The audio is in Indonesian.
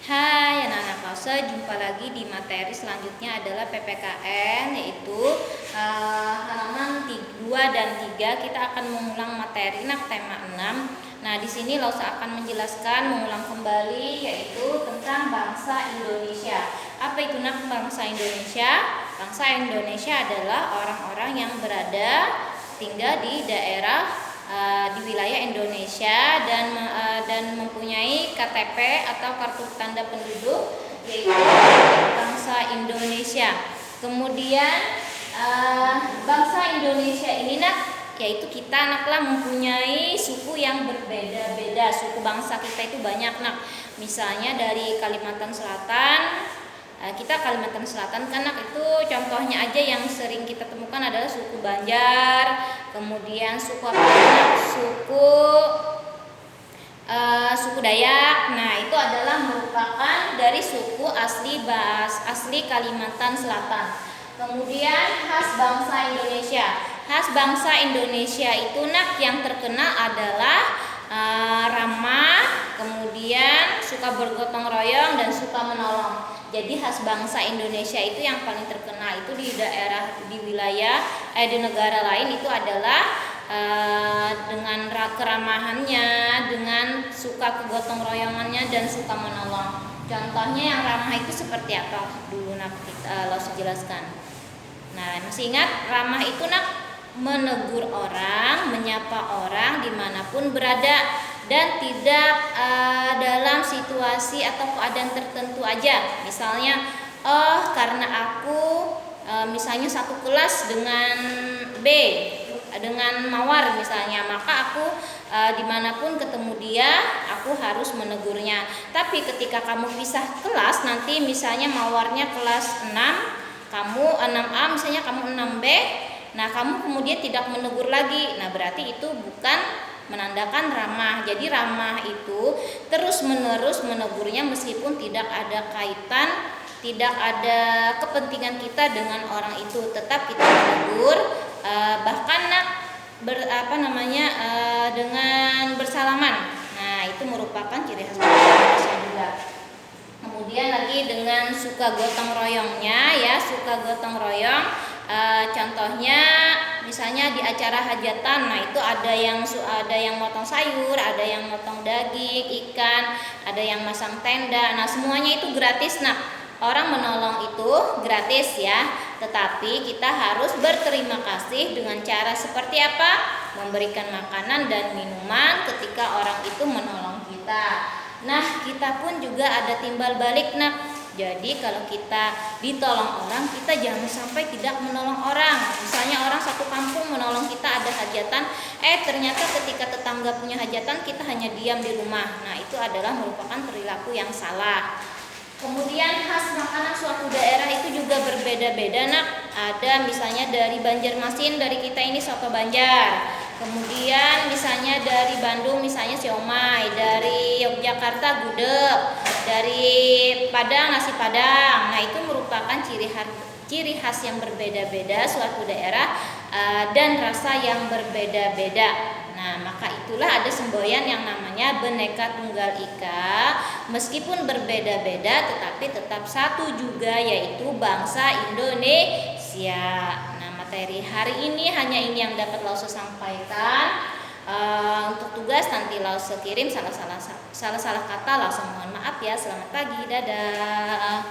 Hai anak-anak Lause, jumpa lagi di materi selanjutnya adalah PPKN, yaitu halaman 2 dan 3. Kita akan mengulang materi tema 6. Nah, di sini Lause akan mengulang kembali yaitu tentang bangsa Indonesia. Apa itu bangsa Indonesia? Bangsa Indonesia adalah orang-orang yang tinggal di daerah di wilayah Indonesia dan mempunyai KTP atau kartu tanda penduduk, yaitu bangsa Indonesia. Kemudian bangsa Indonesia ini yaitu kita mempunyai suku yang berbeda-beda. Suku bangsa kita itu banyak Misalnya dari Kalimantan Selatan. Kita Kalimantan Selatan itu contohnya aja yang sering kita temukan adalah suku Banjar, kemudian suku Dayak. Nah, itu adalah merupakan dari suku asli Kalimantan Selatan. Kemudian khas bangsa Indonesia. Khas bangsa Indonesia itu yang terkenal adalah ramah, kemudian suka bergotong royong dan suka menolong. Jadi khas bangsa Indonesia itu yang paling terkenal itu di negara lain itu adalah dengan keramahannya, dengan suka kegotong royongannya dan suka menolong. Contohnya yang ramah itu seperti apa dulu kita Lause jelaskan. Nah, masih ingat ramah itu menegur orang, menyapa orang dimanapun berada dan tidak dalam situasi atau keadaan tertentu aja. Misalnya, karena aku misalnya satu kelas dengan B, dengan Mawar misalnya, maka aku dimanapun ketemu dia, aku harus menegurnya. Tapi ketika kamu pisah kelas, nanti misalnya Mawarnya kelas 6, kamu 6A, misalnya kamu 6B, nah kamu kemudian tidak menegur lagi. Nah, berarti itu bukan menandakan ramah. Jadi ramah itu terus-menerus menegurnya meskipun tidak ada kaitan, tidak ada kepentingan kita dengan orang itu, tetap kita menegur, bahkan dengan bersalaman. Nah, itu merupakan ciri khas Indonesia juga. Kemudian lagi dengan suka gotong royongnya ya, suka gotong royong. Contohnya misalnya di acara hajatan, nah itu ada yang motong sayur, ada yang motong daging, ikan, ada yang masang tenda. Nah, semuanya itu gratis. Orang menolong itu gratis ya, tetapi kita harus berterima kasih dengan cara seperti apa? Memberikan makanan dan minuman ketika orang itu menolong kita. Nah, kita pun juga ada timbal balik Jadi kalau kita ditolong orang, kita jangan sampai tidak menolong orang. Misalnya orang satu kampung menolong kita ada hajatan, ternyata ketika tetangga punya hajatan kita hanya diam di rumah. Nah, itu adalah merupakan perilaku yang salah. Kemudian khas makanan suatu daerah itu juga berbeda-beda Ada misalnya dari Banjarmasin, dari kita ini soto Banjar. Kemudian misalnya dari Bandung misalnya siomay, dari Yogyakarta gudeg, dari Padang nasi Padang. Nah, itu merupakan ciri khas yang berbeda-beda suatu daerah dan rasa yang berbeda-beda. Nah, maka itulah ada semboyan yang namanya Bhinneka Tunggal Ika. Meskipun berbeda-beda tetapi tetap satu juga, yaitu bangsa Indonesia. Materi hari ini hanya ini yang dapat Lause sampaikan. Untuk tugas nanti Lause kirim salah kata, Lause mohon maaf ya. Selamat pagi, dadah.